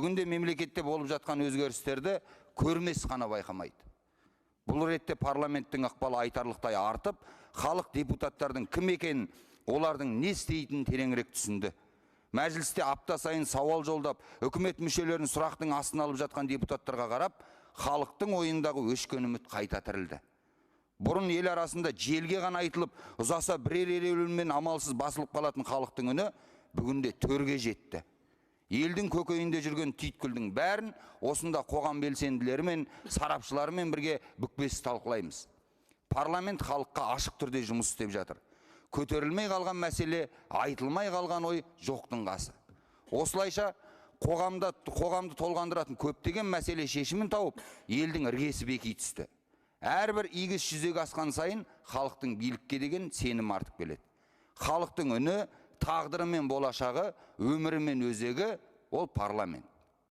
бүгінде мемлекетте болып жатқан өзгерістерді көрмес қана байқамайды. Бұл ретте парламенттің ықпалы айтарлықтай артып, халық депутаттардың кім екенін, олардың не істейтінін тереңірек түсінді. Мәжілісте апта сайын сауал жолдап, үкімет мүшелерін сұрақтың астына алып жатқан депутаттарға қарап, халықтың ойындағы өшкен үміт қайта тірілді. Бұрын ел арасында желге ғана айтылып, ұзаса бірер ереуілмен амалсыз басылып қалатын халықтың үні бүгінде төрге жетті. Елдің көкейінде жүрген түйткілдің бәрін осында қоғам белсенділері мен сарапшыларымен бірге бүкпесіз талқылаймыз. Парламент халыққа ашық түрде жұмыс істеп жатыр. Көтерілмей қалған мәселе, айтылмай қалған ой жоқтың қасы. Осылайша қоғамды толғандыратын көптеген мәселе шешімін тауып, елдің іргесі беки түсті. Әрбір игі іс жүзеге асқан сайын халықтың билікке деген сенім артып келеді. Халықтың үні, тағдыры мен болашағы, өмірі мен өзегі ол парламент.